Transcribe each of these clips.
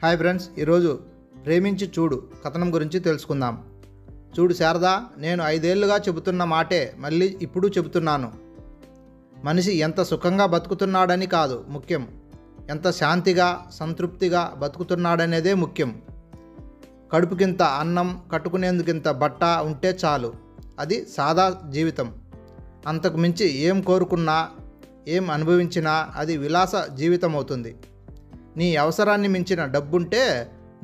Hi friends, ఈరోజు ప్రేమించి చూడు కథనం గురించి తెలుసుకుందాం. చూడు శారదా, నేను 5 ఏళ్లుగా చెబుతున్న మాటే మళ్ళీ ఇప్పుడు చెబుతున్నాను. మనిషి ఎంత సుఖంగా బతుకుతున్నాడని కాదు ముఖ్యం, ఎంత శాంతిగా సంతృప్తిగా బతుకుతున్నాడనేదే ముఖ్యం. కడుపుకింత అన్నం, కట్టుకునేందుకింత బట్ట ఉంటే చాలు. అది సాదా జీవితం. అంతకు మించి ఏం కోరుకున్నా, ఏం అనుభవించినా అది విలాస జీవితం అవుతుంది. నీ అవసరాన్ని మించిన డబ్బుంటే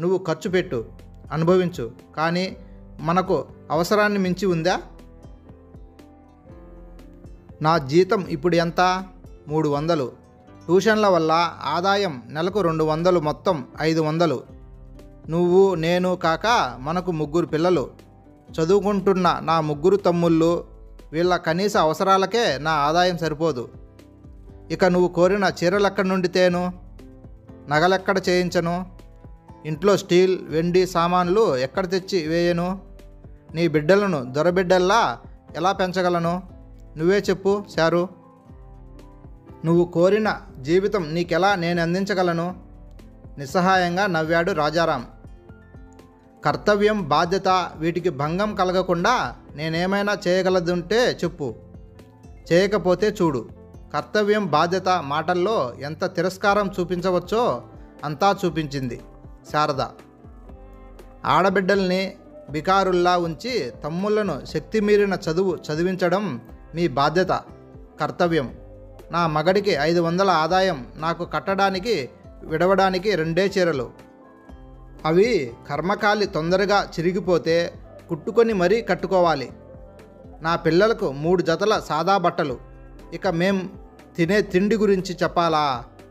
నువ్వు ఖర్చు పెట్టు, అనుభవించు. కానీ మనకు అవసరాన్ని మించి ఉందా? నా జీతం ఇప్పుడు ఎంత? 300. ట్యూషన్ల వల్ల ఆదాయం నెలకు 200, మొత్తం 500. నువ్వు నేను కాక మనకు 3 పిల్లలు. చదువుకుంటున్న నా 3 తమ్ముళ్ళు. వీళ్ళ కనీస అవసరాలకే నా ఆదాయం సరిపోదు. ఇక నువ్వు కోరిన చీరలెక్కడి నుండి తేను? నగలెక్కడ చేయించను? ఇంట్లో స్టీల్, వెండి సామాన్లు ఎక్కడ తెచ్చి వేయను? నీ బిడ్డలను దొరబిడ్డల్లా ఎలా పెంచగలను? నువ్వే చెప్పు శారు. నువ్వు కోరిన జీవితం నీకెలా నేను అందించగలను? నిస్సహాయంగా నవ్వాడు రాజారాం. కర్తవ్యం, బాధ్యత వీటికి భంగం కలగకుండా నేనేమైనా చేయగలదుంటే చెప్పు, చేయకపోతే చూడు. కర్తవ్యం, బాధ్యత మాటల్లో ఎంత తిరస్కారం చూపించవచ్చో అంతా చూపించింది శారద. ఆడబిడ్డల్ని బికారుల్లా ఉంచి తమ్ముళ్లను శక్తిమీరిన చదువు చదివించడం మీ బాధ్యత, కర్తవ్యం. నా మగడికి 500 ఆదాయం, నాకు కట్టడానికి విడవడానికి 2 చీరలు. అవి కర్మకాలి తొందరగా చిరిగిపోతే కుట్టుకొని మరీ కట్టుకోవాలి. నా పిల్లలకు 3 జతల సాదా బట్టలు. ఇక మేం తినే తిండి గురించి చెప్పాలా?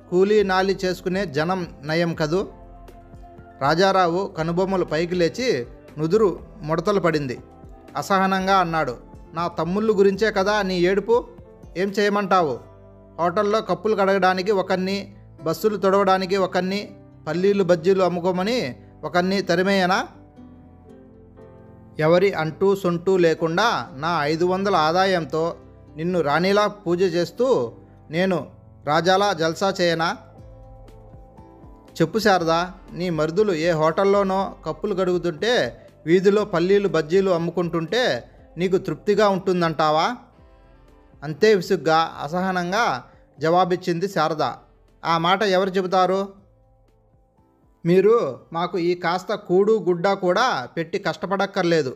కూలీ నాలి చేసుకునే జనం నయం కదూ. రాజారావు కనుబొమ్మలు పైకి లేచి నుదురు ముడతలు పడింది. అసహనంగా అన్నాడు, నా తమ్ముళ్ళు గురించే కదా నీ ఏడుపు? ఏం చేయమంటావు? హోటల్లో కప్పులు కడగడానికి ఒకరిని, బస్సులు తొడవడానికి ఒకరిని, పల్లీలు బజ్జీలు అమ్ముకోమని ఒకరిని తరిమేయనా? ఎవరి అంటూ సొంటూ లేకుండా నా 500 ఆదాయంతో నిన్ను రాణిలా పూజ చేస్తూ నేను రాజాలా జల్సా చేయనా? చెప్పు శారదా, నీ మరుదులు ఏ హోటల్లోనో కప్పులు కడుగుతుంటే, వీధిలో పల్లీలు బజ్జీలు అమ్ముకుంటుంటే నీకు తృప్తిగా ఉంటుందంటావా? అంతే విసుగ్గా, అసహనంగా జవాబిచ్చింది శారద. ఆ మాట ఎవరు చెబుతారు? మీరు మాకు ఈ కాస్త కూడు గుడ్డ కూడా పెట్టి కష్టపడక్కర్లేదు.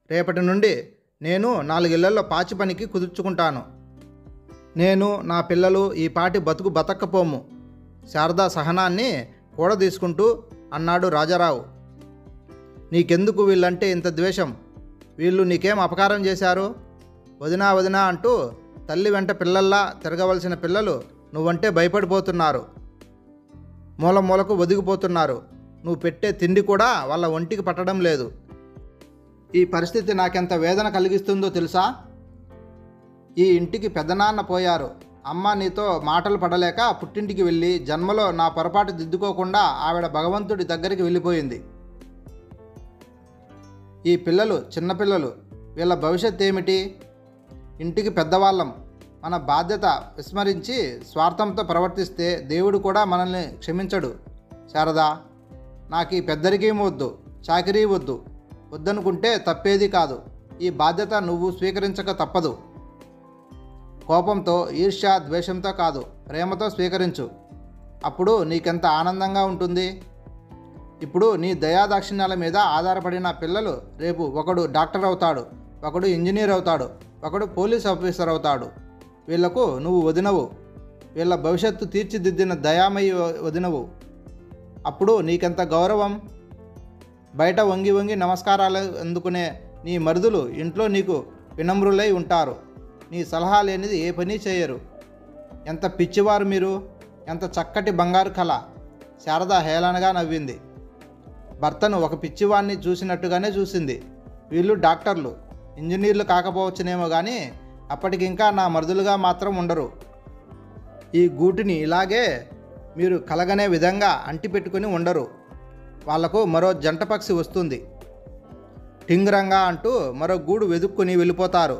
రేపటి నుండి నేను 4 ఇళ్లలో పాచి పనికి కుదుర్చుకుంటాను. నేను, నా పిల్లలు ఈ పాటి బతుకు బతక్కపోము. శారదా సహనాన్ని కూడదీసుకుంటూ అన్నాడు రాజారావు. నీకెందుకు వీళ్ళంటే ఇంత ద్వేషం? వీళ్ళు నీకేం అపకారం చేశారు? వదినా వదినా అంటూ తల్లి వెంట పిల్లల్లా తిరగవలసిన పిల్లలు నువ్వంటే భయపడిపోతున్నారు. మూల మూలకు ఒదిగిపోతున్నారు. నువ్వు పెట్టే తిండి కూడా వాళ్ళ ఒంటికి పట్టడం లేదు. ఈ పరిస్థితి నాకెంత వేదన కలిగిస్తుందో తెలుసా? ఈ ఇంటికి పెద్దనాన్న పోయారు. అమ్మ నీతో మాటలు పడలేక పుట్టింటికి వెళ్ళి జన్మలో నా పొరపాటు దిద్దుకోకుండా ఆవిడ భగవంతుడి దగ్గరికి వెళ్ళిపోయింది. ఈ పిల్లలు చిన్నపిల్లలు. వీళ్ళ భవిష్యత్ ఏమిటి? ఇంటికి పెద్దవాళ్ళం. మన బాధ్యత విస్మరించి స్వార్థంతో ప్రవర్తిస్తే దేవుడు కూడా మనల్ని క్షమించడు. శారదా, నాకు ఈ పెద్దరికీ వద్దు, చాకిరీ వద్దు. వద్దనుకుంటే తప్పేది కాదు. ఈ బాధ్యత నువ్వు స్వీకరించక తప్పదు. కోపంతో, ఈర్ష్య, ద్వేషంతో కాదు, ప్రేమతో స్వీకరించు. అప్పుడు నీకెంత ఆనందంగా ఉంటుంది. ఇప్పుడు నీ దయాదాక్షిణ్యాల మీద ఆధారపడిన పిల్లలు రేపు ఒకడు డాక్టర్ అవుతాడు, ఒకడు ఇంజనీర్ అవుతాడు, ఒకడు పోలీస్ ఆఫీసర్ అవుతాడు. వీళ్లకు నువ్వు వదినవు. వీళ్ళ భవిష్యత్తు తీర్చిదిద్దిన దయామయి వదినవు. అప్పుడు నీకెంత గౌరవం. బయట వంగి వంగి నమస్కారాలు అందుకునే నీ మరుదులు ఇంట్లో నీకు వినమ్రులై ఉంటారు. నీ సలహా లేనిది ఏ పని చేయరు. ఎంత పిచ్చివారు మీరు! ఎంత చక్కటి బంగారు కళ! శారద హేళనగా నవ్వింది. భర్తను ఒక పిచ్చివాణ్ణి చూసినట్టుగానే చూసింది. వీళ్ళు డాక్టర్లు, ఇంజనీర్లు కాకపోవచ్చునేమో కానీ అప్పటికింకా నా మరుదులుగా మాత్రం ఉండరు. ఈ గూటిని ఇలాగే మీరు కలగనే విధంగా అంటిపెట్టుకుని ఉండరు. వాళ్లకు మరో జంట పక్షి వస్తుంది. టింగ్రంగా అంటూ మరో గూడు వెదుక్కుని వెళ్ళిపోతారు.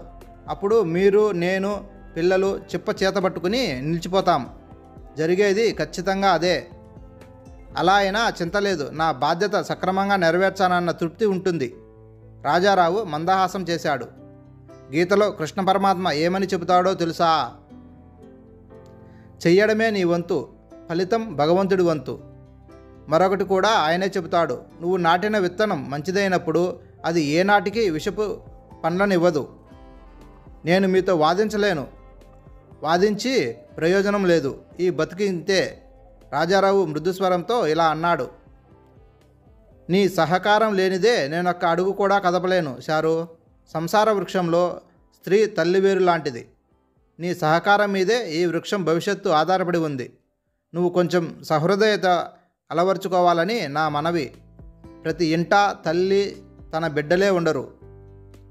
అప్పుడు మీరు, నేను, పిల్లలు చిప్ప చేతబట్టుకుని నిలిచిపోతాం. జరిగేది ఖచ్చితంగా అదే. అలా అయినా చింత లేదు, నా బాధ్యత సక్రమంగా నెరవేర్చానన్న తృప్తి ఉంటుంది. రాజారావు మందహాసం చేశాడు. గీతలో కృష్ణ పరమాత్మ ఏమని చెబుతాడో తెలుసా? చెయ్యడమే నీ వంతు, ఫలితం భగవంతుడి వంతు. మరొకటి కూడా ఆయనే చెబుతాడు, నువ్వు నాటిన విత్తనం మంచిదైనప్పుడు అది ఏనాటికి విషపు పండ్లనివ్వదు. నేను మీతో వాదించలేను, వాదించి ప్రయోజనం లేదు, ఈ బతికి ఇంతే. రాజారావు మృదుస్వరంతో ఇలా అన్నాడు, నీ సహకారం లేనిదే నేనొక్క అడుగు కూడా కదపలేను శారు. సంసార వృక్షంలో స్త్రీ తల్లివేరు లాంటిది. నీ సహకారం మీదే ఈ వృక్షం భవిష్యత్తు ఆధారపడి ఉంది. నువ్వు కొంచెం సహృదయత అలవర్చుకోవాలని నా మనవి. ప్రతి ఇంట తల్లి తన బిడ్డలే ఉండరు,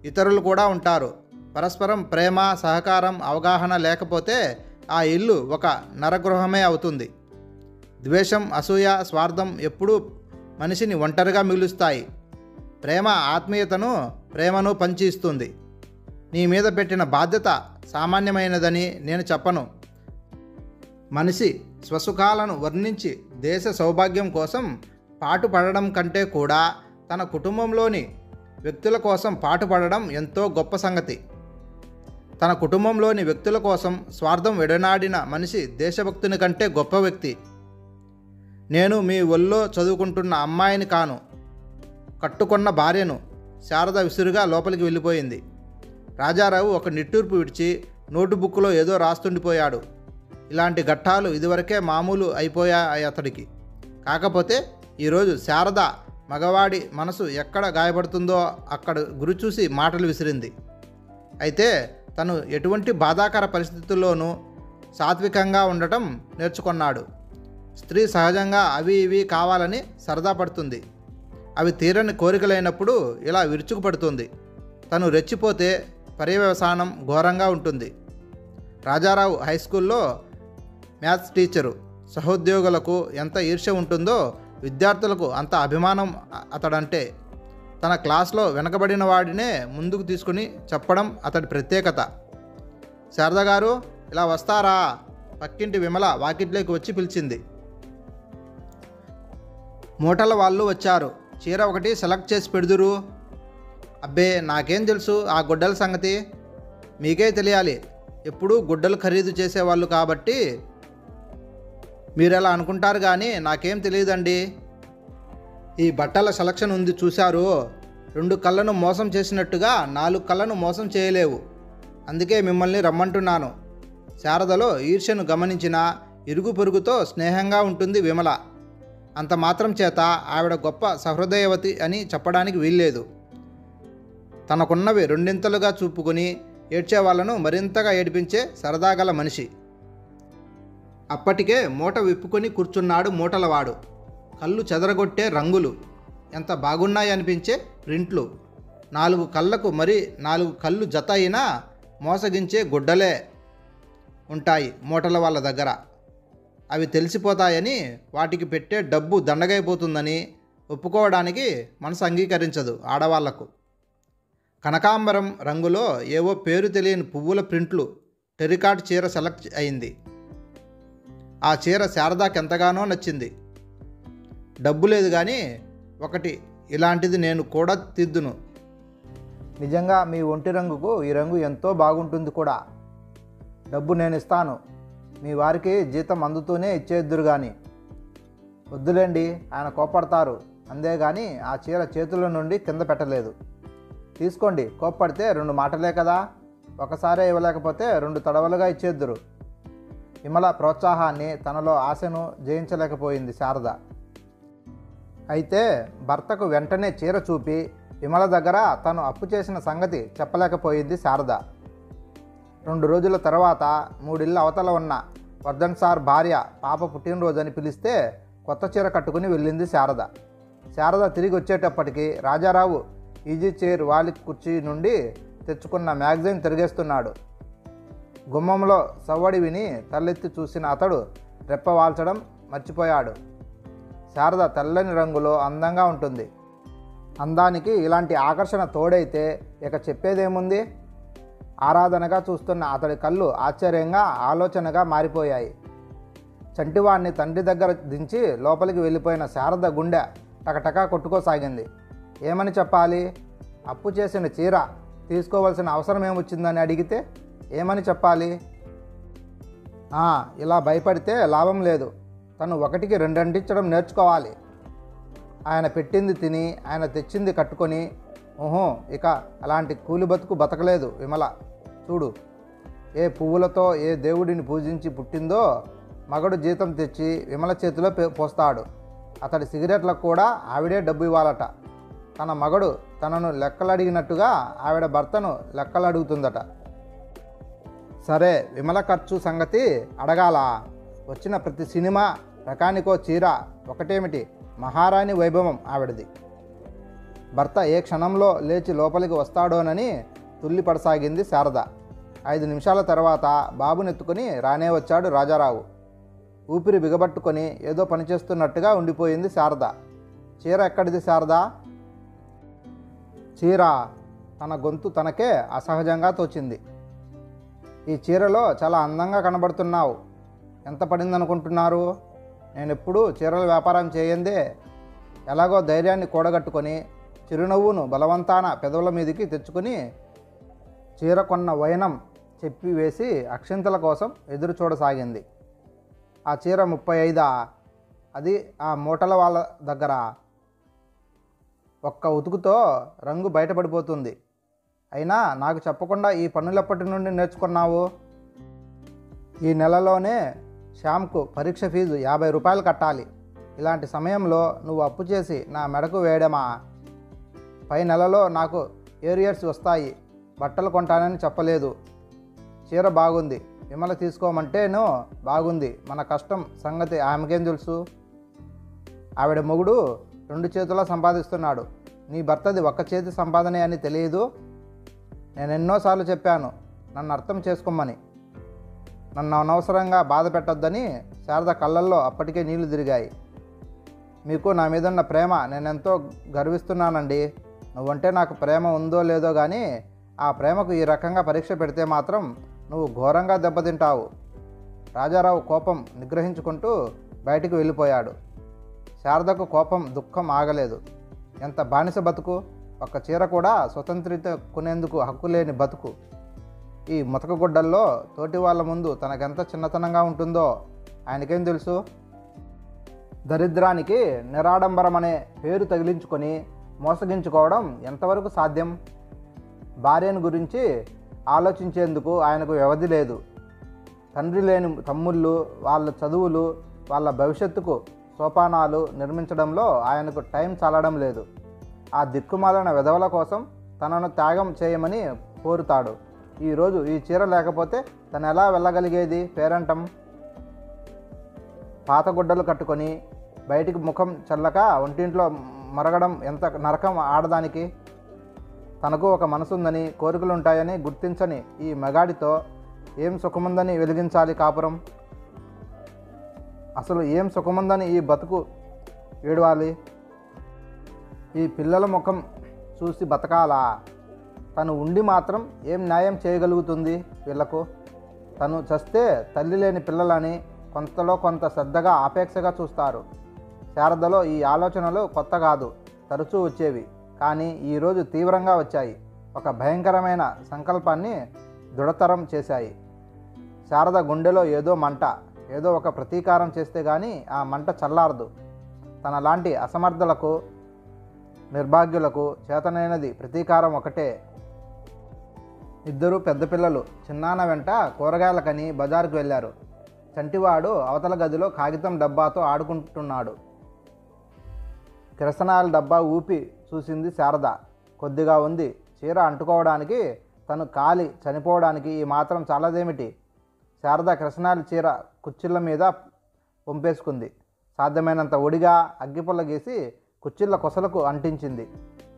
ఇతరులు కూడా ఉంటారు. పరస్పరం ప్రేమ, సహకారం, అవగాహన లేకపోతే ఆ ఇల్లు ఒక నరగృహమే అవుతుంది. ద్వేషం, అసూయ, స్వార్థం ఎప్పుడూ మనిషిని ఒంటరిగా మిగులుస్తాయి. ప్రేమ ప్రేమను పంచి ఇస్తుంది. నీ మీద పెట్టిన బాధ్యత సామాన్యమైనదని నేను చెప్పను. మనిషి స్వసుఖాలను వర్ణించి దేశ సౌభాగ్యం కోసం పాటుపడడం కంటే కూడా తన కుటుంబంలోని వ్యక్తుల కోసం పాటుపడడం ఎంతో గొప్ప సంగతి. తన కుటుంబంలోని వ్యక్తుల కోసం స్వార్థం విడనాడిన మనిషి దేశభక్తుని కంటే గొప్ప వ్యక్తి. నేను మీ ఒళ్ళో చదువుకుంటున్న అమ్మాయిని కాను, కట్టుకున్న భార్యను. శారద విసురుగా లోపలికి వెళ్ళిపోయింది. రాజారావు ఒక నిట్టూర్పు విడిచి నోటుబుక్లో ఏదో రాస్తుండిపోయాడు. ఇలాంటి ఘట్టాలు ఇదివరకే మామూలు అయిపోయాయి అతడికి. కాకపోతే ఈరోజు శారద మగవాడి మనసు ఎక్కడ గాయపడుతుందో అక్కడ గురిచూసి మాటలు విసిరింది. అయితే తను ఎటువంటి బాధాకర పరిస్థితుల్లోనూ సాత్వికంగా ఉండటం నేర్చుకున్నాడు. స్త్రీ సహజంగా అవి ఇవి కావాలని సరదా పడుతుంది. అవి తీరని కోరికలైనప్పుడు ఇలా విరుచుకుపడుతుంది. తను రెచ్చిపోతే పర్యవసానం ఘోరంగా ఉంటుంది. రాజారావు హైస్కూల్లో మ్యాథ్స్ టీచరు. సహోద్యోగులకు ఎంత ఈర్ష్య ఉంటుందో విద్యార్థులకు అంత అభిమానం అతడంటే. తన క్లాస్లో వెనకబడిన వాడినే ముందుకు తీసుకుని చెప్పడం అతడి ప్రత్యేకత. శారద గారు ఇలా వస్తారా? పక్కింటి విమల వాకిట్లోకి వచ్చి పిలిచింది. మూటల వాళ్ళు వచ్చారు, చీర ఒకటి సెలెక్ట్ చేసి పెడుదురు. అబ్బే, నాకేం తెలుసు ఆ గుడ్డల సంగతి? మీకే తెలియాలి, ఎప్పుడూ గుడ్డలు ఖరీదు చేసేవాళ్ళు కాబట్టి మీరు ఎలా అనుకుంటారు, కానీ నాకేం తెలియదండి. ఈ బట్టల సెలక్షన్ ఉంది చూశారు, 2 కళ్ళను మోసం చేసినట్టుగా 4 కళ్ళను మోసం చేయలేవు. అందుకే మిమ్మల్ని రమ్మంటున్నాను. శారదలో ఈర్ష్యను గమనించిన ఇరుగు పొరుగుతో స్నేహంగా ఉంటుంది విమల. అంత మాత్రం చేత ఆవిడ గొప్ప సహృదయవతి అని చెప్పడానికి వీల్లేదు. తనకున్నవి రెండింతలుగా చూపుకొని ఏడ్చే వాళ్ళను మరింతగా ఏడిపించే సరదాగల మనిషి. అప్పటికే మూట విప్పుకొని కూర్చున్నాడు మూటలవాడు. కళ్ళు చెదరగొట్టే రంగులు, ఎంత బాగున్నాయి అనిపించే ప్రింట్లు, 4 కళ్ళకు మరి 4 కళ్ళు జత అయినా మోసగించే గుడ్డలే ఉంటాయి మూటల వాళ్ళ దగ్గర. అవి తెలిసిపోతాయని, వాటికి పెట్టే డబ్బు దండగైపోతుందని ఒప్పుకోవడానికి మనసు అంగీకరించదు ఆడవాళ్లకు. కనకాంబరం రంగులో ఏవో పేరు తెలియని పువ్వుల ప్రింట్లు టెరికాట్ చీర సెలెక్ట్ అయింది. ఆ చీర శారదాకి ఎంతగానో నచ్చింది. డబ్బు లేదు కానీ ఒకటి ఇలాంటిది నేను కూడా తిద్దును. నిజంగా మీ ఒంటి రంగుకు ఈ రంగు ఎంతో బాగుంటుంది కూడా. డబ్బు నేను ఇస్తాను, మీ వారికి జీతం అందుతూనే ఇచ్చేద్దురు కానీ. వద్దులేండి, ఆయన కోపడతారు అందేగాని ఆ చీర చేతుల నుండి కింద పెట్టలేదు. తీసుకోండి, కోప్పడితే 2 మాటలే కదా, ఒకసారే ఇవ్వలేకపోతే 2 తడవలుగా ఇచ్చేద్దురు. విమల ప్రోత్సాహాన్ని, తనలో ఆశను జయించలేకపోయింది శారద. అయితే భర్తకు వెంటనే చీర చూపి విమల దగ్గర తను అప్పు చేసిన సంగతి చెప్పలేకపోయింది శారద. 2 రోజుల తర్వాత 3 ఇళ్ళ అవతల ఉన్న వర్ధన్ సార్ భార్య పాప పుట్టినరోజని పిలిస్తే కొత్త చీర కట్టుకుని వెళ్ళింది శారద. శారద తిరిగి వచ్చేటప్పటికి రాజారావు ఈజీ చైర్ వాలి కుర్చీ నుండి తెచ్చుకున్న మ్యాగజైన్ తిరిగేస్తున్నాడు. గుమ్మంలో సవ్వడి విని తలెత్తి చూసిన అతడు రెప్పవాల్చడం మర్చిపోయాడు. శారద తెల్లని రంగులో అందంగా ఉంటుంది. అందానికి ఇలాంటి ఆకర్షణ తోడైతే ఇక చెప్పేదేముంది? ఆరాధనగా చూస్తున్న అతడి కళ్ళు ఆశ్చర్యంగా, ఆలోచనగా మారిపోయాయి. చంటివాణ్ణి తండ్రి దగ్గర దించి లోపలికి వెళ్ళిపోయిన శారద గుండె టకటకా కొట్టుకోసాగింది. ఏమని చెప్పాలి? అప్పు చేసిన చీర తీసుకోవాల్సిన అవసరం ఏమొచ్చిందని అడిగితే ఏమని చెప్పాలి? ఇలా భయపడితే లాభం లేదు. తను ఒకటికి రెండంటించడం నేర్చుకోవాలి. ఆయన పెట్టింది తిని ఆయన తెచ్చింది కట్టుకొని ఇక అలాంటి కూలి బతుకు బతకలేదు విమల. చూడు, ఏ పువ్వులతో ఏ దేవుడిని పూజించి పుట్టిందో మగడు జీతం తెచ్చి విమల చేతిలో పోస్తాడు. అతడి సిగరెట్లకు కూడా ఆవిడే డబ్బు ఇవ్వాలట. తన మగడు తనను లెక్కలడిగినట్టుగా ఆవిడ భర్తను లెక్కలు అడుగుతుందట. సరే, విమల ఖర్చు సంగతి అడగాల. వచ్చిన ప్రతి సినిమా రకానికో చీర ఒకటేమిటి, మహారాణి వైభవం ఆవిడది. భర్త ఏ క్షణంలో లేచి లోపలికి వస్తాడోనని తుల్లిపడసాగింది శారద. 5 నిమిషాల తర్వాత బాబునెత్తుకుని రానే వచ్చాడు రాజారావు. ఊపిరి బిగబట్టుకొని ఏదో పనిచేస్తున్నట్టుగా ఉండిపోయింది శారద. చీర ఎక్కడిది శారద? చీర? తన గొంతు తనకే అసహజంగా తోచింది. ఈ చీరలో చాలా అందంగా కనబడుతున్నావు. ఎంత పడిందనుకుంటున్నారు? నేనెప్పుడూ చీరల వ్యాపారం చేయందే. ఎలాగో ధైర్యాన్ని కూడగట్టుకొని చిరునవ్వును బలవంతాన పెదవుల మీదకి తెచ్చుకొని చీర కొన్న వైనం చెప్పి వేసి అక్షింతల కోసం ఎదురు చూడసాగింది. ఆ చీర 35. అది ఆ మూటల వాళ్ళ దగ్గర. ఒక్క ఉతుకుతో రంగు బయటపడిపోతుంది. అయినా నాకు చెప్పకుండా ఈ పన్నులెప్పటి నుండి నేర్చుకున్నావు? ఈ నెలలోనే శ్యామ్కు పరీక్ష ఫీజు 50 రూపాయలు కట్టాలి. ఇలాంటి సమయంలో నువ్వు అప్పు చేసి నా మెడకు వేయడమా? పై నెలలో నాకు ఏరియర్స్ వస్తాయి. బట్టలు కొంటానని చెప్పలేదు. చీర బాగుంది. విమల తీసుకోమంటేనో బాగుంది. మన కష్టం సంగతి ఆమెకేం తెలుసు? ఆవిడ మొగుడు 2 చేతులా సంపాదిస్తున్నాడు. నీ భర్తది ఒక్క చేతి సంపాదనే అని తెలియదు? నేను ఎన్నోసార్లు చెప్పాను నన్ను అర్థం చేసుకోమని. నన్ను అనవసరంగా బాధ పెట్టొద్దని. శారద కళ్ళల్లో అప్పటికే నీళ్లు తిరిగాయి. మీకు నా మీదున్న ప్రేమ నేనెంతో గర్విస్తున్నానండి. నువ్వంటే నాకు ప్రేమ ఉందో లేదో కానీ ఆ ప్రేమకు ఈ రకంగా పరీక్ష పెడితే మాత్రం నువ్వు ఘోరంగా దెబ్బతింటావు. రాజారావు కోపం నిగ్రహించుకుంటూ బయటికి వెళ్ళిపోయాడు. శారదకు కోపం దుఃఖం ఆగలేదు. ఎంత బానిస బతుకు! ఒక్క చీర కూడా స్వతంత్రత కొనేందుకు హక్కు లేని బతుకు. ఈ ముతకగుడ్డల్లో తోటి వాళ్ళ ముందు తనకెంత చిన్నతనంగా ఉంటుందో ఆయనకేం తెలుసు? దరిద్రానికి నిరాడంబరం అనే పేరు తగిలించుకొని మోసగించుకోవడం ఎంతవరకు సాధ్యం? భార్యను గురించి ఆలోచించేందుకు ఆయనకు వ్యవధి లేదు. తండ్రి లేని తమ్ముళ్ళు, వాళ్ళ చదువులు, వాళ్ళ భవిష్యత్తుకు సోపానాలు నిర్మించడంలో ఆయనకు టైం చాలడం లేదు. ఆ దిక్కుమాలిన విధవల కోసం తనను త్యాగం చేయమని కోరుతాడు. ఈరోజు ఈ చీర లేకపోతే తను ఎలా వెళ్ళగలిగేది పేరంటం? పాత గుడ్డలు కట్టుకొని బయటికి ముఖం చల్లక ఒంటింట్లో మరగడం ఎంత నరకం ఆడదానికి. తనకు ఒక మనసుందని, కోరికలుంటాయని గుర్తించని ఈ మగాడితో ఏం సుఖముందని వెలిగించాలి కాపురం? అసలు ఏం సుఖముందని ఈ బతుకు ఏడవాలి? ఈ పిల్లల ముఖం చూసి బతకాలా? తను ఉండి మాత్రం ఏం న్యాయం చేయగలుగుతుంది వీళ్లకు? తను చస్తే తల్లి లేని పిల్లలని కొంతలో కొంత శ్రద్ధగా ఆపేక్షగా చూస్తారు. శారదలో ఈ ఆలోచనలు కొత్త కాదు, తరచూ వచ్చేవి. కానీ ఈరోజు తీవ్రంగా వచ్చాయి. ఒక భయంకరమైన సంకల్పాన్ని దృఢతరం చేశాయి. శారద గుండెలో ఏదో మంట. ఏదో ఒక ప్రతీకారం చేస్తే కానీ ఆ మంట చల్లారదు. తన లాంటి అసమర్థులకు, నిర్భాగ్యులకు చేతనైనది ప్రతీకారం ఒకటే. ఇద్దరు పెద్ద పిల్లలు చిన్నాన్న వెంట కూరగాయలకని బజారుకు వెళ్ళారు. చంటివాడు అవతల గదిలో కాగితం డబ్బాతో ఆడుకుంటున్నాడు. కిరసనాల డబ్బా ఊపి చూసింది శారద. కొద్దిగా ఉంది. చీర అంటుకోవడానికి, తను కాలి చనిపోవడానికి ఈ మాత్రం చాలదేమిటి? శారద కిరసనాల చీర కుచ్చిళ్ళ మీద పంపేసుకుంది. సాధ్యమైనంత ఒడిగా అగ్గిపుల్ల గీసి కుచ్చిళ్ళ కొసలకు అంటించింది.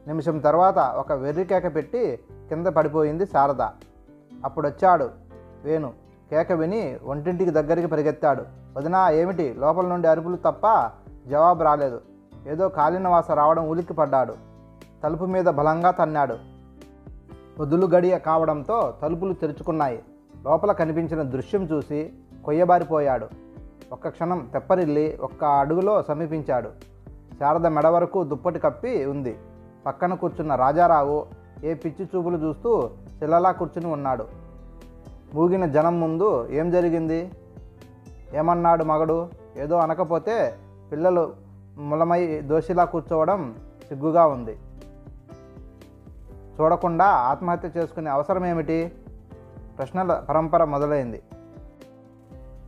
నిమిషం తర్వాత ఒక వెర్రి కేక పెట్టి కింద పడిపోయింది శారద. అప్పుడొచ్చాడు వేణు. కేక విని వంటింటికి దగ్గరికి పరిగెత్తాడు. వదినా ఏమిటి? లోపల నుండి అరుపులు తప్ప జవాబు రాలేదు. ఏదో కాలిన వాస రావడం ఉలిక్కి పడ్డాడు. తలుపు మీద బలంగా తన్నాడు. వదులు గడియ కావడంతో తలుపులు తెరుచుకున్నాయి. లోపల కనిపించిన దృశ్యం చూసి కొయ్యబారిపోయాడు. ఒక్క క్షణం తెప్పరిల్లి ఒక్క అడుగులో సమీపించాడు. శారద మెడ వరకు దుప్పటి కప్పి ఉంది. పక్కన కూర్చున్న రాజారావు ఏ పిచ్చి చూపులు చూస్తూ శిలలా కూర్చుని ఉన్నాడు. మూగిన జనం ముందు ఏం జరిగింది? ఏమన్నాడు మగడు? ఏదో అనకపోతే పిల్లలు ములమై దోషిలా కూర్చోవడం సిగ్గుగా ఉంది. చూడకుండా ఆత్మహత్య చేసుకునే అవసరం ఏమిటి? ప్రశ్నల పరంపర మొదలైంది.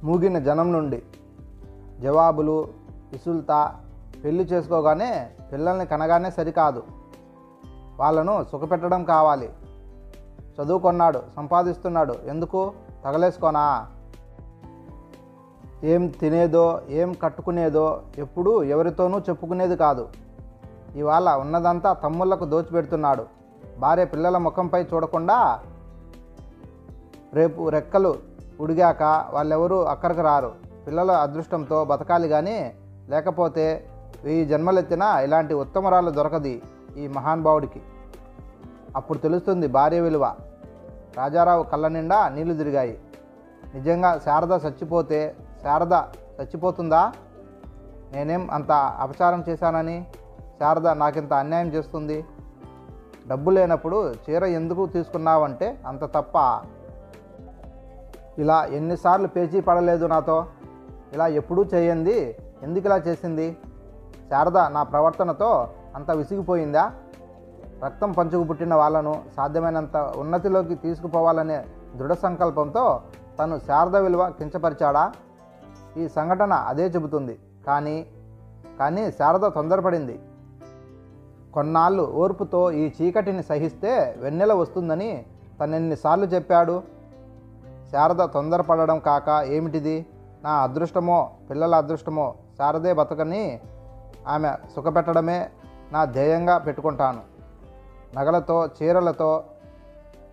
మూగిన జనం నుండి జవాబులు విసుల్తా. పెళ్లి చేసుకోగానే పిల్లల్ని కనగానే సరికాదు, వాళ్ళను సుఖపెట్టడం కావాలి. చదువుకున్నాడు, సంపాదిస్తున్నాడు, ఎందుకు తగలేసుకోనా? ఏం తినేదో ఏం కట్టుకునేదో ఎప్పుడూ ఎవరితోనూ చెప్పుకునేది కాదు. ఇవాళ ఉన్నదంతా తమ్ముళ్లకు దోచిపెడుతున్నాడు. భార్య పిల్లల ముఖంపై చూడకుండా రేపు రెక్కలు ఉడిగాక వాళ్ళెవరూ అక్కడికి రారు. పిల్లల అదృష్టంతో బతకాలి కానీ లేకపోతే 1000 జన్మలెత్తినా ఇలాంటి ఉత్తమరాలు దొరకది ఈ మహానుభావుడికి. అప్పుడు తెలుస్తుంది భార్య విలువ. రాజారావు కళ్ళ నిండా నీళ్లు తిరిగాయి. నిజంగా శారద చచ్చిపోతే శారద చచ్చిపోతుందా? నేనేం అంత అపచారం చేశానని శారద నాకింత అన్యాయం చేస్తుంది? డబ్బు లేనప్పుడు చీర ఎందుకు తీసుకున్నావంటే అంత తప్ప? ఇలా ఎన్నిసార్లు పేచీ పడలేదు నాతో? ఇలా ఎప్పుడూ చేయంది ఎందుకు ఇలా చేసింది? శారద నా ప్రవర్తనతో అంత విసిగిపోయిందా? రక్తం పంచుకు పుట్టిన వాళ్ళను సాధ్యమైనంత ఉన్నతిలోకి తీసుకుపోవాలనే దృఢ సంకల్పంతో తను శారద విలువ కించపరిచాడా? ఈ సంఘటన అదే చెబుతుంది. కానీ శారద తొందరపడింది. కొన్నాళ్ళు ఓర్పుతో ఈ చీకటిని సహిస్తే వెన్నెల వస్తుందని తనెన్నిసార్లు చెప్పాడు? శారద తొందరపడడం కాక ఏమిటిది? నా అదృష్టమో పిల్లల అదృష్టమో శారదే బతకని ఆమె సుఖపెట్టడమే నా ధ్యేయంగా పెట్టుకుంటాను. నగలతో చీరలతో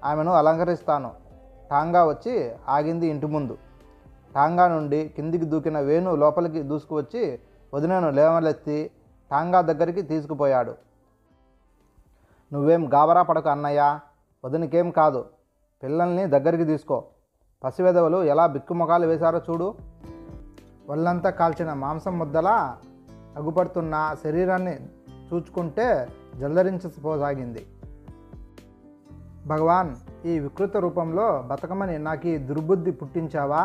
ఆమెను అలంకరిస్తాను. టాంగా వచ్చి ఆగింది ఇంటి ముందు. టాంగా నుండి కిందికి దూకిన వేణు లోపలికి దూసుకువచ్చి వదినను లేవలెత్తి టాంగా దగ్గరికి తీసుకుపోయాడు. నువ్వేం గాబరా పడకు అన్నయ్య, వదినకేం కాదు, పిల్లల్ని దగ్గరికి తీసుకో. పసివెదవలు ఎలా బిక్కుమొఖాలు వేశారో చూడు. ఒళ్ళంతా కాల్చిన మాంసం ముద్దలా అగుపడుతున్న శరీరాన్ని చూచుకుంటే జలధరించిపోసాగింది. భగవాన్, ఈ వికృత రూపంలో బతకమని నాకు ఈ దుర్బుద్ధి పుట్టించావా?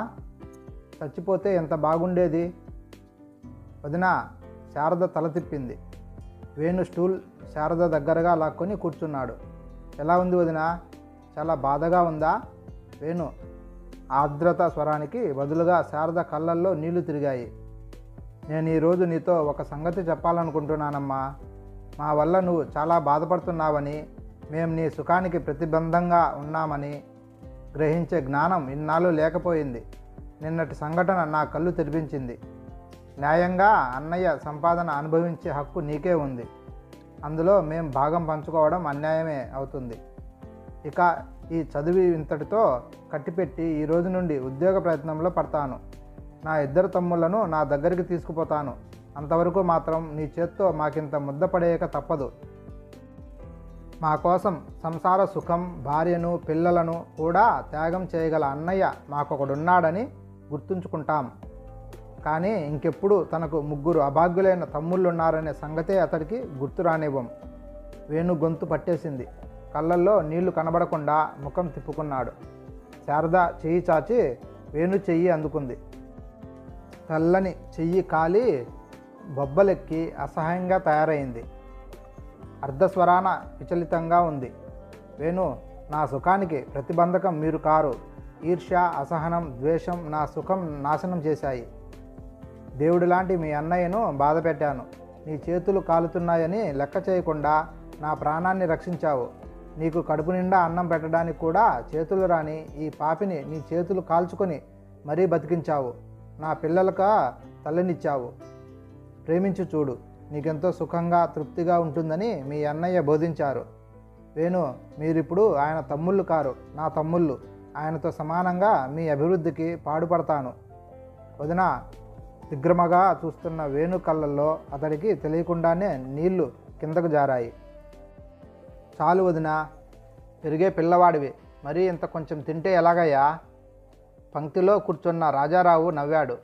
చచ్చిపోతే ఎంత బాగుండేది. వదిన, శారద తల తిప్పింది. వేణు స్టూల్ శారద దగ్గరగా లాక్కొని కూర్చున్నాడు. ఎలా ఉంది వదిన? చాలా బాధగా ఉందా? వేణు ఆర్ద్రత స్వరానికి బదులుగా శారద కళ్ళల్లో నీళ్లు తిరిగాయి. నేను ఈరోజు నీతో ఒక సంగతి చెప్పాలనుకుంటున్నానమ్మా. మా వల్ల నువ్వు చాలా బాధపడుతున్నావని, మేము నీ సుఖానికి ప్రతిబంధంగా ఉన్నామని గ్రహించే జ్ఞానం ఇన్నాళ్ళు లేకపోయింది. నిన్నటి సంఘటన నా కళ్ళు తెరిపించింది. న్యాయంగా అన్నయ్య సంపాదన అనుభవించే హక్కు నీకే ఉంది. అందులో మేం భాగం పంచుకోవడం అన్యాయమే అవుతుంది. ఇక ఈ చదివి ఇంతటితో కట్టిపెట్టి ఈ రోజు నుండి ఉద్యోగ ప్రయత్నంలో పడతాను. నా 2 తమ్ముళ్లను నా దగ్గరికి తీసుకుపోతాను. అంతవరకు మాత్రం నీ చేత్తో మాకింత ముద్ద పడేయక తప్పదు. మా కోసం సంసార సుఖం, భార్యను, పిల్లలను కూడా త్యాగం చేయగల అన్నయ్య మాకొకడున్నాడని గుర్తుంచుకుంటాం. కానీ ఇంకెప్పుడు తనకు 3 అభాగ్యులైన తమ్ముళ్ళున్నారనే సంగతే అతడికి గుర్తు రానివ్వం. వేణు గొంతు పట్టేసింది. కళ్ళల్లో నీళ్లు కనబడకుండా ముఖం తిప్పుకున్నాడు. శారద చెయ్యి చాచి వేణు చెయ్యి అందుకుంది. తెల్లని చెయ్యి కాలి బొబ్బలెక్కి అసహ్యంగా తయారైంది. అర్ధస్వరాన విచలితంగా ఉంది. వేణు, నా సుఖానికి ప్రతిబంధకం మీరు కారు. ఈర్ష్య, అసహనం, ద్వేషం నా సుఖం నాశనం చేశాయి. దేవుడిలాంటి మీ అన్నయ్యను బాధ పెట్టాను. నీ చేతులు కాలుతున్నాయని లెక్క చేయకుండా నా ప్రాణాన్ని రక్షించావు. నీకు కడుపు నిండా అన్నం పెట్టడానికి కూడా చేతులు రాని ఈ పాపిని నీ చేతులు కాల్చుకొని మరీ బతికించావు. నా పిల్లలక తల్లినిచ్చావు. ప్రేమించి చూడు, నీకెంతో సుఖంగా తృప్తిగా ఉంటుందని మీ అన్నయ్య బోధించారు. వేణు, మీరిప్పుడు ఆయన తమ్ముళ్ళు కారు, నా తమ్ముళ్ళు. ఆయనతో సమానంగా మీ అభివృద్ధికి పాడుపడతాను. వదిన, దిగ్భ్రమగా చూస్తున్న వేణు కళ్ళల్లో అతడికి తెలియకుండానే నీళ్లు కిందకు జారాయి. చాలు వదిన, పెరిగే పిల్లవాడివి, మరీ ఇంత కొంచెం తింటే ఎలాగయ్యా? పంక్తిలో కూర్చున్న రాజారావు నవ్వాడు.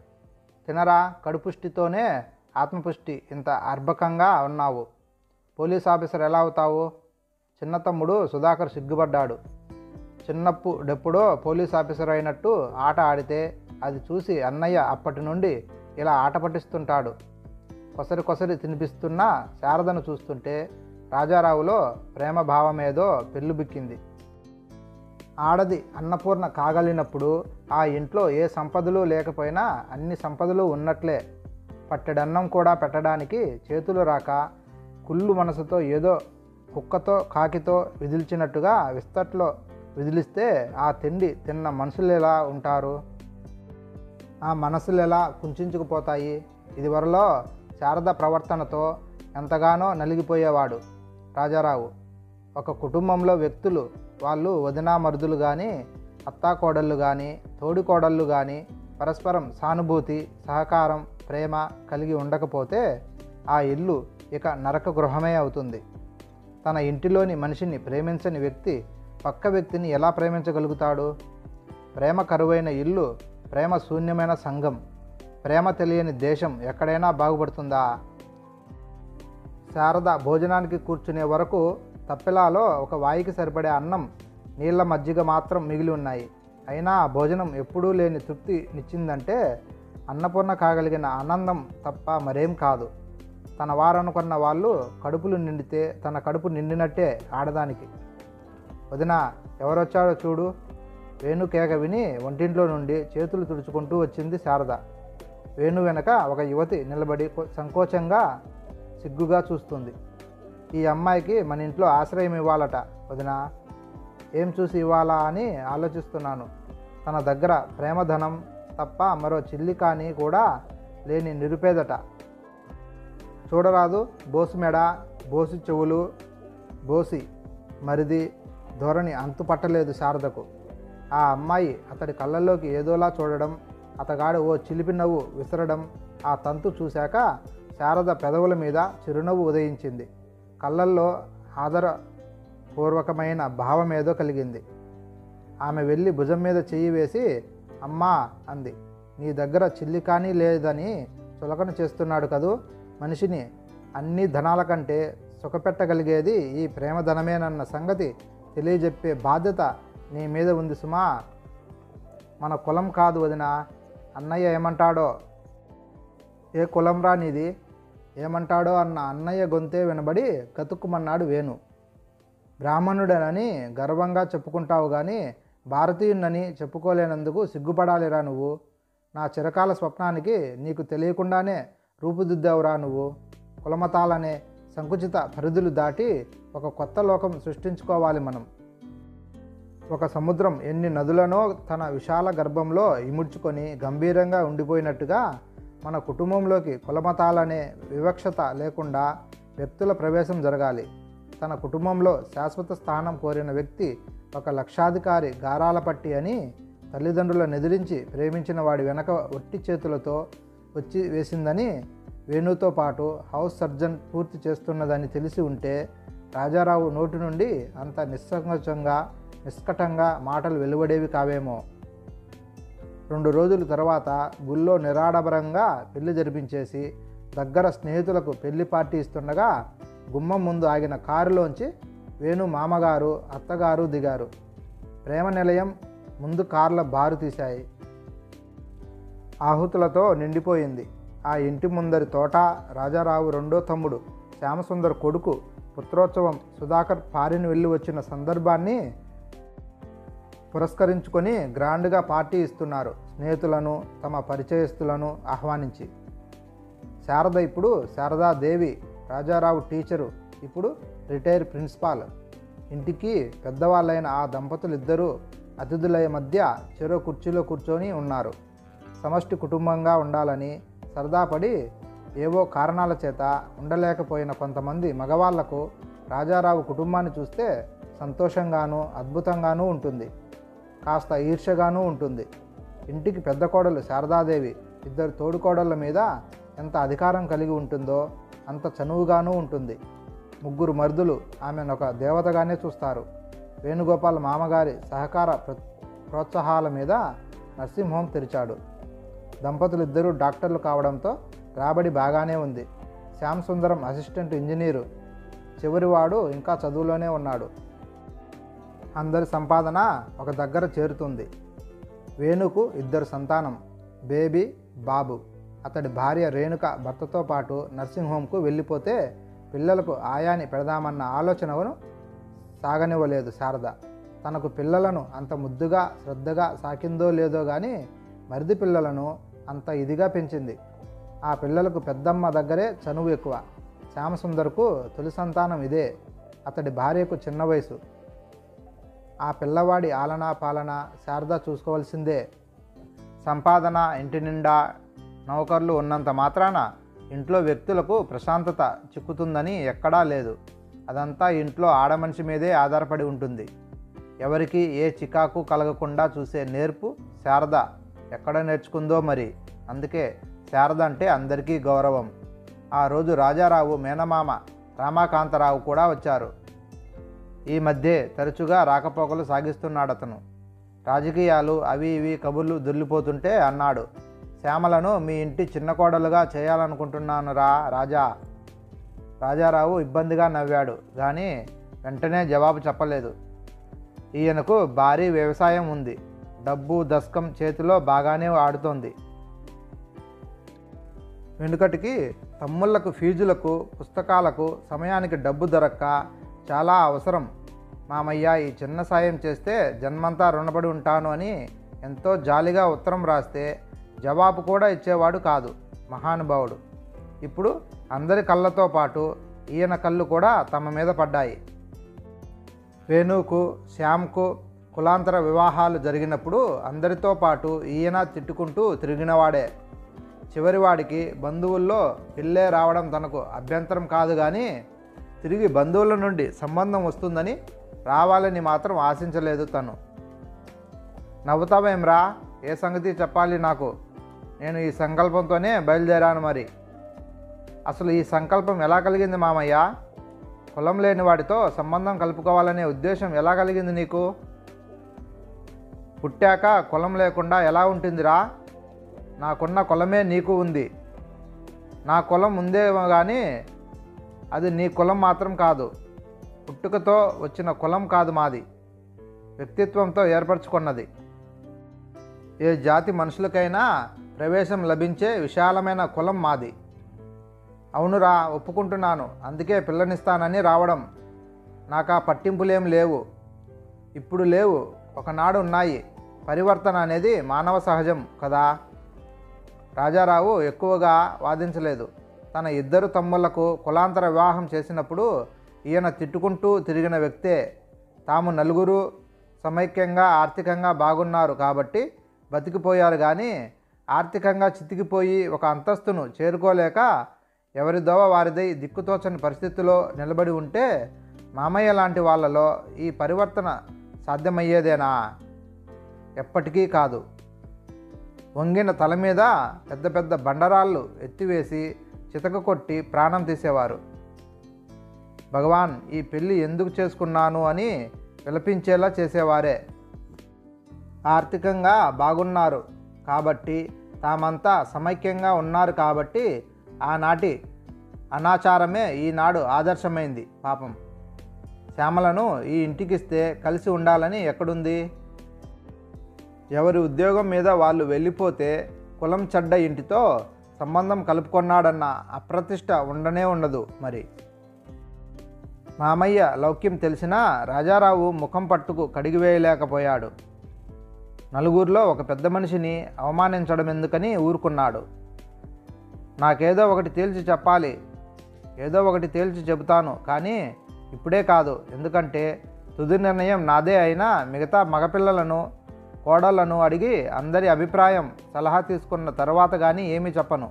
తినరా, కడుపుష్టితోనే ఆత్మపుష్టి ఇంత అర్భకంగా ఉన్నావు. పోలీస్ ఆఫీసర్ ఎలా అవుతావు? చిన్న తమ్ముడు సుధాకర్ సిగ్గుపడ్డాడు. చిన్నప్పుడెప్పుడో పోలీస్ ఆఫీసర్ అయినట్టు ఆట ఆడితే అది చూసి అన్నయ్య అప్పటి నుండి ఇలా ఆట పట్టిస్తుంటాడు. కొసరి కొసరి తినిపిస్తున్న శారదను చూస్తుంటే రాజారావులో ప్రేమ భావమేదో పెళ్ళుబిక్కింది. ఆడది అన్నపూర్ణ కాగలిగినప్పుడు ఆ ఇంట్లో ఏ సంపదలు లేకపోయినా అన్ని సంపదలు ఉన్నట్లే. పట్టెడన్నం కూడా పెట్టడానికి చేతులు రాక కుళ్ళు మనసుతో ఏదో కుక్కతో కాకితో విదిల్చినట్టుగా విస్తట్లో విదిలిస్తే ఆ తిండి తిన్న మనుషులు ఎలా ఉంటారు? ఆ మనసులు ఎలా కుంచుకుపోతాయి? ఇదివరలో శారద ప్రవర్తనతో ఎంతగానో నలిగిపోయేవాడు రాజారావు. ఒక కుటుంబంలో వ్యక్తులు, వాళ్ళు వదినామరుదులు కానీ, అత్తాకోడళ్ళు కానీ, తోడికోడళ్ళు కానీ పరస్పరం సానుభూతి, సహకారం, ప్రేమ కలిగి ఉండకపోతే ఆ ఇల్లు ఇక నరక గృహమే అవుతుంది. తన ఇంటిలోని మనిషిని ప్రేమించని వ్యక్తి పక్క వ్యక్తిని ఎలా ప్రేమించగలుగుతాడు? ప్రేమ కరువైన ఇల్లు ప్రేమ శూన్యమైన సంఘం. ప్రేమ తెలియని దేశం ఎక్కడైనా బాగుపడుతుందా? శారద భోజనానికి కూర్చునే వరకు తప్పెలాలో ఒక వాయికి సరిపడే అన్నం, నీళ్ల మజ్జిగ మాత్రం మిగిలి ఉన్నాయి. అయినా ఆ భోజనం ఎప్పుడూ లేని తృప్తినిచ్చిందంటే అన్నపూర్ణ కాగలిగిన ఆనందం తప్ప మరేం కాదు. తన వారనుకున్న వాళ్ళు కడుపులు నిండితే తన కడుపు నిండినట్టే ఆడదానికి. వదినా, ఎవరొచ్చాడో చూడు. వేణు కేక విని వంటింట్లో నుండి చేతులు తుడుచుకుంటూ వచ్చింది శారద. వేణు వెనక ఒక యువతి నిలబడి సంకోచంగా సిగ్గుగా చూస్తుంది. ఈ అమ్మాయికి మన ఇంట్లో ఆశ్రయం ఇవ్వాలట వదినా. ఏం చూసి ఇవ్వాలా అని ఆలోచిస్తున్నాను. తన దగ్గర ప్రేమధనం తప్ప మరో చిల్లి కానీ కూడా లేని నిరుపేదట. చూడరాదు, బోసు మెడ, బోసి చెవులు, బోసి మరిది ధోరణి అంతు పట్టలేదు శారదకు. ఆ అమ్మాయి అతడి కళ్ళల్లోకి ఏదోలా చూడడం, అతగాడు ఓ చిలిపి నవ్వు విసరడం, ఆ తంతు చూశాక శారద పెదవుల మీద చిరునవ్వు ఉదయించింది. కళ్ళల్లో ఆదరపూర్వకమైన భావమేదో కలిగింది. ఆమె వెళ్ళి భుజం మీద చెయ్యి వేసి, అమ్మా అంది. నీ దగ్గర చిల్లి కానీ లేదని చులకన చేస్తున్నాడు కదూ మనిషిని. అన్ని ధనాల కంటే సుఖపెట్టగలిగేది ఈ ప్రేమధనమేనన్న సంగతి తెలియజెప్పే బాధ్యత నీ మీద ఉంది సుమా. మన కులం కాదు వదినా. అన్నయ్య ఏమంటాడో? ఏ కులంరా నీది? ఏమంటాడో అన్న అన్నయ్య గొంతే వినబడి గతుక్కుమన్నాడు వేణు. బ్రాహ్మణుడనని గర్వంగా చెప్పుకుంటావు కానీ భారతీయునని చెప్పుకోలేనందుకు సిగ్గుపడాలిరా నువ్వు. నా చిరకాల స్వప్నానికి నీకు తెలియకుండానే రూపుదిద్దావురా నువ్వు. కులమతాలనే సంకుచిత పరిధులు దాటి ఒక కొత్త లోకం సృష్టించుకోవాలి మనం. ఒక సముద్రం ఎన్ని నదులనో తన విశాల గర్భంలో ఇముడ్చుకొని గంభీరంగా ఉండిపోయినట్టుగా మన కుటుంబంలోకి కులమతాలనే వివక్షత లేకుండా వ్యక్తుల ప్రవేశం జరగాలి. తన కుటుంబంలో శాశ్వత స్థానం కోరిన వ్యక్తి ఒక లక్షాధికారి గారాల పట్టి అని తల్లిదండ్రులను ఎదిరించి ప్రేమించిన వాడి వెనక ఒట్టి చేతులతో వచ్చి వేసిందని వేణుతో పాటు హౌస్ సర్జన్ పూర్తి చేస్తున్నదని తెలిసి ఉంటే రాజారావు నోటి నుండి అంత నిస్సంకోచంగా నిష్కటంగా మాటలు వెలువడేవి కావేమో. 2 రోజుల తర్వాత గుళ్ళో నిరాడంబరంగా పెళ్లి జరిపించేసి దగ్గర స్నేహితులకు పెళ్లి పార్టీ ఇస్తుండగా గుమ్మం ముందు ఆగిన కారులోంచి వేణు మామగారు, అత్తగారు దిగారు. ప్రేమ నిలయం ముందు కార్ల బారు తీశాయి. ఆహుతులతో నిండిపోయింది. ఆ ఇంటి ముందరి తోట రాజారావు రెండో తమ్ముడు శ్యామసుందర్ కొడుకు పుత్రోత్సవం సుధాకర్ ఫారిన్ వెళ్ళి వచ్చిన సందర్భాన్ని పురస్కరించుకొని గ్రాండ్గా పార్టీ ఇస్తున్నారు. స్నేహితులను, తమ పరిచయస్తులను ఆహ్వానించి. శారద ఇప్పుడు శారదాదేవి, రాజారావు టీచరు, ఇప్పుడు రిటైర్ ప్రిన్సిపాల్. ఇంటికి పెద్దవాళ్ళైన ఆ దంపతులు ఇద్దరూ అతిథుల మధ్య చెరో కుర్చీలో కూర్చొని ఉన్నారు. సమష్టి కుటుంబంగా ఉండాలని సరదాపడి ఏవో కారణాల చేత ఉండలేకపోయిన కొంతమంది మగవాళ్లకు రాజారావు కుటుంబాన్ని చూస్తే సంతోషంగానూ అద్భుతంగానూ ఉంటుంది. కాస్త ఈర్ష్యగానూ ఉంటుంది. ఇంటికి పెద్ద కోడలు శారదాదేవి 2 తోడుకోడళ్ళ మీద ఎంత అధికారం కలిగి ఉంటుందో అంత చనువుగానూ ఉంటుంది. 3 మరుదులు ఆమెనొక దేవతగానే చూస్తారు. వేణుగోపాల్ మామగారి సహకార ప్రోత్సాహాల మీద నర్సింగ్ హోమ్ తెరిచాడు. దంపతులు ఇద్దరూ డాక్టర్లు కావడంతో రాబడి బాగానే ఉంది. శ్యామ్ సుందరం అసిస్టెంట్ ఇంజనీరు, చివరివాడు ఇంకా చదువులోనే ఉన్నాడు. అందరి సంపాదన ఒక దగ్గర చేరుతుంది. వేణుకు 2 సంతానం, బేబీ బాబు. అతడి భార్య రేణుక భర్తతో పాటు నర్సింగ్ హోమ్కు వెళ్ళిపోతే పిల్లలకు ఆయాని పెడదామన్న ఆలోచనను సాగనివ్వలేదు శారద. తనకు పిల్లలను అంత ముద్దుగా శ్రద్ధగా సాకిందో లేదో కానీ మరిది పిల్లలను అంత ఇదిగా పెంచింది. ఆ పిల్లలకు పెద్దమ్మ దగ్గరే చనువు ఎక్కువ. శ్యామసుందర్కు తొలి సంతానం ఇదే. అతడి భార్యకు చిన్న వయసు. ఆ పిల్లవాడి ఆలనా పాలన శారద చూసుకోవాల్సిందే. సంపాదన, ఇంటి నిండా నౌకర్లు ఉన్నంత మాత్రాన ఇంట్లో వ్యక్తులకు ప్రశాంతత చిక్కుతుందని ఎక్కడా లేదు. అదంతా ఇంట్లో ఆడమనిషి మీదే ఆధారపడి ఉంటుంది. ఎవరికి ఏ చికాకు కలగకుండా చూసే నేర్పు శారద ఎక్కడ నేర్చుకుందో మరి. అందుకే శారద అంటే అందరికీ గౌరవం. ఆ రోజు రాజారావు మేనమామ రామకాంతరావు కూడా వచ్చారు. ఈ మధ్యే తరచుగా రాకపోకలు సాగిస్తున్నాడతను. రాజకీయాలు అవి ఇవి కబుర్లు దొర్లిపోతుంటే అన్నాడు, శ్యామలను మీ ఇంటి చిన్న కోడలుగా చేయాలనుకుంటున్నాను రాజా. రాజారావు ఇబ్బందిగా నవ్వాడు కానీ వెంటనే జవాబు చెప్పలేదు. ఈయనకు భారీ వ్యవసాయం ఉంది. డబ్బు దస్కం చేతిలో బాగానే ఆడుతోంది. వెనుకటికి తమ్ముళ్లకు ఫీజులకు పుస్తకాలకు సమయానికి డబ్బు దొరక్క చాలా అవసరం. మామయ్య ఈ చిన్న సాయం చేస్తే జన్మంతా రుణపడి ఉంటాను అని ఎంతో జాలిగా ఉత్తరం రాస్తే జవాబు కూడా ఇచ్చేవాడు కాదు మహానుభావుడు. ఇప్పుడు అందరి కళ్ళతో పాటు ఈయన కళ్ళు కూడా తమ మీద పడ్డాయి. వేణుకు శ్యామ్కు కులాంతర వివాహాలు జరిగినప్పుడు అందరితో పాటు ఈయన తిట్టుకుంటూ తిరిగినవాడే. చివరివాడికి బంధువుల్లో పిల్లే రావడం తనకు అభ్యంతరం కాదు కానీ తిరిగి బంధువుల నుండి సంబంధం వస్తుందని రావాలని మాత్రం ఆశించలేదు తను. నవ్వుతావేమ్రా, ఏ సంగతి చెప్పాలి నాకు? నేను ఈ సంకల్పంతోనే బయలుదేరాను. మరి అసలు ఈ సంకల్పం ఎలా కలిగింది మామయ్య? కులం లేని వాడితో సంబంధం కలుపుకోవాలనే ఉద్దేశం ఎలా కలిగింది నీకు? పుట్టాక కులం లేకుండా ఎలా ఉంటుందిరా? నాకున్న కులమే నీకు ఉంది. నా కులం ఉందేమో కానీ అది నీ కులం మాత్రం కాదు. పుట్టుకతో వచ్చిన కులం కాదు మాది, వ్యక్తిత్వంతో ఏర్పరచుకున్నది. ఏ జాతి మనుషులకైనా ప్రవేశం లభించే విశాలమైన కులం మాది. అవునురా, ఒప్పుకుంటున్నాను. అందుకే పిల్లనిస్తానని రావడం. నాకు ఆ పట్టింపులేం లేవు. ఇప్పుడు లేవు, ఒకనాడు ఉన్నాయి. పరివర్తన అనేది మానవ సహజం కదా. రాజారావు ఎక్కువగా వాదించలేదు. తన 2 తమ్ముళ్లకు కులాంతర వివాహం చేసినప్పుడు ఈయన తిట్టుకుంటూ తిరిగిన వ్యక్తే. తాము నలుగురు సమైక్యంగా ఆర్థికంగా బాగున్నారు కాబట్టి బతికిపోయారు కానీ ఆర్థికంగా చితికిపోయి ఒక అంతస్తును చేరుకోలేక ఎవరి దోవ వారిదై దిక్కుతోచని పరిస్థితిలో నిలబడి ఉంటే మామయ్య లాంటి వాళ్ళలో ఈ పరివర్తన సాధ్యమయ్యేదేనా? ఎప్పటికీ కాదు. వంగిన తల మీద పెద్ద పెద్ద బండరాళ్ళు ఎత్తివేసి చితక కొట్టి ప్రాణం తీసేవారు. భగవాన్, ఈ పెళ్ళి ఎందుకు చేసుకున్నాను అని విలపించేలా చేసేవారే. ఆర్థికంగా బాగున్నారు కాబట్టి, తామంతా సమైక్యంగా ఉన్నారు కాబట్టి ఆనాటి అనాచారమే ఈనాడు ఆదర్శమైంది. పాపం శ్యామలను ఈ ఇంటికిస్తే కలిసి ఉండాలని ఎక్కడుంది? ఎవరి ఉద్యోగం మీద వాళ్ళు వెళ్ళిపోతే కులం చెడ్డ ఇంటితో సంబంధం కలుపుకొన్నాడన్న అప్రతిష్ట ఉండనే ఉండదు. మరి మామయ్య లౌక్యం తెలిసినా రాజారావు ముఖం పట్టుకు కడిగివేయలేకపోయాడు. నలుగురిలో ఒక పెద్ద మనిషిని అవమానించడం ఎందుకని ఊరుకున్నాడు. నాకేదో ఒకటి తేల్చి చెప్పాలి, ఏదో ఒకటి తేల్చి చెబుతాను, కానీ ఇప్పుడే కాదు. ఎందుకంటే తుది నిర్ణయం నాదే అయినా మిగతా మగపిల్లలను కోడళ్లను అడిగి అందరి అభిప్రాయం సలహా తీసుకున్న తర్వాత కానీ ఏమీ చెప్పను.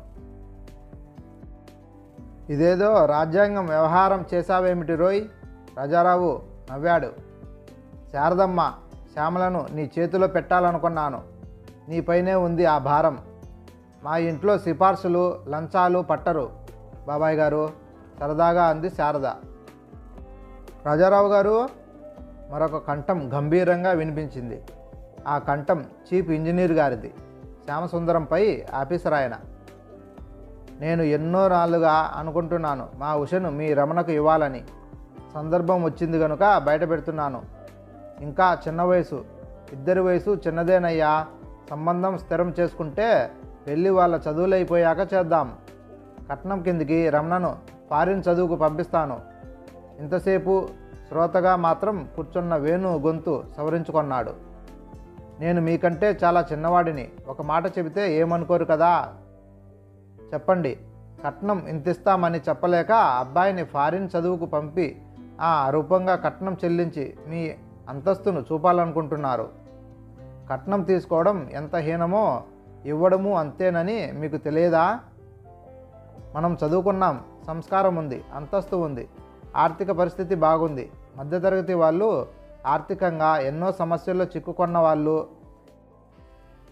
ఇదేదో రాజ్యాంగం వ్యవహారం చేశావేమిటి రోయ్? రాజారావు నవ్వాడు. శారదమ్మ, శ్యామలను నీ చేతిలో పెట్టాలనుకున్నాను. నీపైనే ఉంది ఆ భారం. మా ఇంట్లో సిఫార్సులు లంచాలు పట్టరు బాబాయ్ గారు, సరదాగా అంది శారద. రాజారావు గారు, మరొక కంఠం గంభీరంగా వినిపించింది. ఆ కంఠం చీఫ్ ఇంజనీర్ గారిది. శ్యామసుందరంపై ఆఫీసర్ ఆయన. నేను ఎన్నో నాళ్ళుగా అనుకుంటున్నాను మా ఉషను మీ రమణకు ఇవ్వాలని. సందర్భం వచ్చింది కనుక బయట పెడుతున్నాను. ఇంకా చిన్న వయసు, ఇద్దరి వయసు చిన్నదేనయ్యా. సంబంధం స్థిరం చేసుకుంటే పెళ్ళి వాళ్ళ చదువులు అయిపోయాక చేద్దాం. కట్నం కిందికి రమణను ఫారిన్ చదువుకు పంపిస్తాను. ఇంతసేపు శ్రోతగా మాత్రం కూర్చున్న వేణు గొంతు సవరించుకున్నాడు. నేను మీకంటే చాలా చిన్నవాడిని. ఒక మాట చెబితే ఏమనుకోరు కదా. చెప్పండి. కట్నం ఇంతిస్తామని చెప్పలేక అబ్బాయిని ఫారిన్ చదువుకు పంపి రూపంగా కట్నం చెల్లించి మీ అంతస్తును చూపాలనుకుంటున్నారు. కట్నం తీసుకోవడం ఎంత హీనమో ఇవ్వడము అంతేనని మీకు తెలియదా? మనం చదువుకున్నాం, సంస్కారం ఉంది, అంతస్తు ఉంది, ఆర్థిక పరిస్థితి బాగుంది. మధ్యతరగతి వాళ్ళు, ఆర్థికంగా ఎన్నో సమస్యల్లో చిక్కుకున్న వాళ్ళు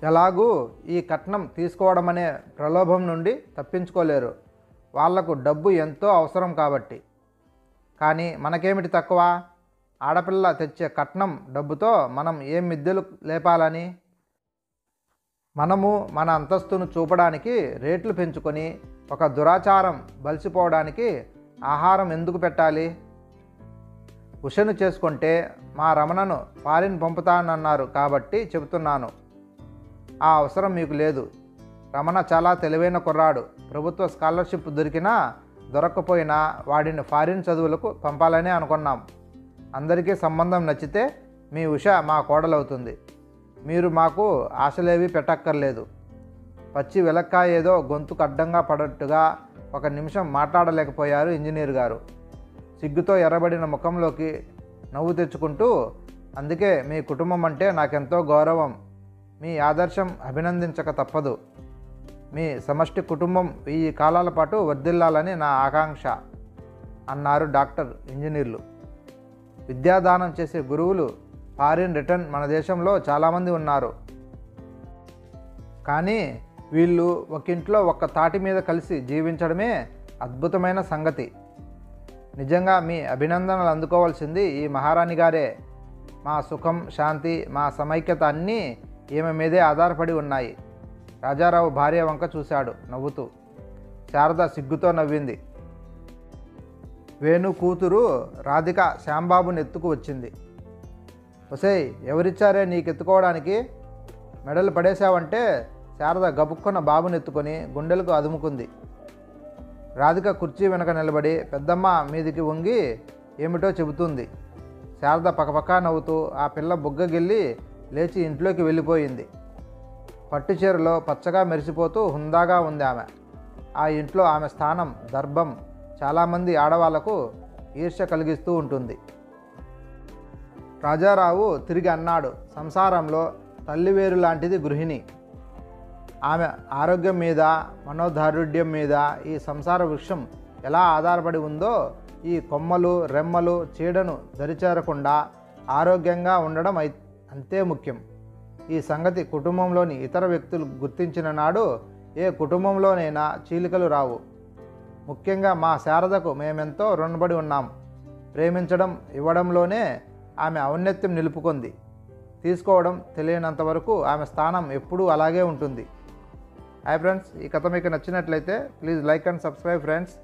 ఎలాగూ ఈ కట్నం తీసుకోవడం అనే ప్రలోభం నుండి తప్పించుకోలేరు. వాళ్లకు డబ్బు ఎంతో అవసరం కాబట్టి. కానీ మనకేమిటి తక్కువ? ఆడపిల్ల తెచ్చే కట్నం డబ్బుతో మనం ఏం మిద్దెలు లేపాలని? మనము మన అంతస్తును చూపడానికి రేట్లు పెంచుకొని ఒక దురాచారం బలిసిపోవడానికి ఆహారం ఎందుకు పెట్టాలి? ఉషను చేసుకుంటే మా రమణను ఫారిన్ పంపుతానన్నారు కాబట్టి చెబుతున్నాను. ఆ అవసరం మీకు లేదు. రమణ చాలా తెలివైన కుర్రాడు. ప్రభుత్వ స్కాలర్షిప్ దొరికినా దొరక్కపోయినా వాడిని ఫారిన్ చదువులకు పంపాలని అనుకున్నాం. అందరికీ సంబంధం నచ్చితే మీ ఉష మా కోడలవుతుంది. మీరు మాకు ఆశలేవి పెట్టక్కర్లేదు. పచ్చి వెలక్కాయ ఏదో గొంతుకు అడ్డంగా పడట్టుగా ఒక నిమిషం మాట్లాడలేకపోయారు ఇంజనీర్ గారు. సిగ్గుతో ఎర్రబడిన ముఖంలోకి నవ్వు తెచ్చుకుంటూ, అందుకే మీ కుటుంబం అంటే నాకెంతో గౌరవం. మీ ఆదర్శం అభినందించక తప్పదు. మీ సమష్టి కుటుంబం 1000 కాలాల పాటు వర్ధిల్లాలని నా ఆకాంక్ష అన్నారు డాక్టర్ ఇంజనీర్లు. విద్యాదానం చేసే గురువులు ఫారిన్ రిటర్న్ మన దేశంలో చాలామంది ఉన్నారు. కానీ వీళ్ళు ఒక ఇంట్లో ఒక్క తాటి మీద కలిసి జీవించడమే అద్భుతమైన సంగతి. నిజంగా మీ అభినందనలు అందుకోవాల్సింది ఈ మహారాణి గారే. మా సుఖం, శాంతి, మా సమైక్యత అన్నీ ఈమె మీదే ఆధారపడి ఉన్నాయి. రాజారావు భార్య వంక చూశాడు నవ్వుతూ. శారద సిగ్గుతో నవ్వింది. వేణు కూతురు రాధిక శ్యాంబాబుని ఎత్తుకు వచ్చింది. ఒసేయ్, ఎవరిచ్చారే నీకెత్తుకోవడానికి? మెడలు పడేశావంటే శారద గబుక్కున బాబుని ఎత్తుకొని గుండెలకు అదుముకుంది. రాధిక కుర్చీ వెనక నిలబడి పెద్దమ్మ మీదికి వంగి ఏమిటో చెబుతుంది. శారద పకపకా నవ్వుతూ ఆ పిల్ల బుగ్గగిల్లి లేచి ఇంట్లోకి వెళ్ళిపోయింది. పట్టుచీరలో పచ్చగా మెరిసిపోతూ హుందాగా ఉంది ఆమె. ఆ ఇంట్లో ఆమె స్థానం, దర్భం చాలామంది ఆడవాళ్లకు ఈర్ష్య కలిగిస్తూ ఉంటుంది. రాజారావు తిరిగి అన్నాడు, సంసారంలో తల్లివేరు లాంటిది గృహిణి. ఆమె ఆరోగ్యం మీద, మనోదారుఢ్యం మీద ఈ సంసార వృక్షం ఎలా ఆధారపడి ఉందో ఈ కొమ్మలు, రెమ్మలు చీడను దరిచేరకుండా ఆరోగ్యంగా ఉండడం అంతే ముఖ్యం. ఈ సంగతి కుటుంబంలోని ఇతర వ్యక్తులు గుర్తించిన నాడు ఏ కుటుంబంలోనైనా చీలికలు రావు. ముఖ్యంగా మా శారదకు మేమెంతో రుణపడి ఉన్నాం. ప్రేమించడం, ఇవ్వడంలోనే ఆమె ఔన్నత్యం నిలుపుకుంది. తీసుకోవడం తెలియనంత వరకు ఆమె స్థానం ఎప్పుడూ అలాగే ఉంటుంది. హాయ్ ఫ్రెండ్స్, ఈ కథ మీకు నచ్చినట్లయితే please like and subscribe friends.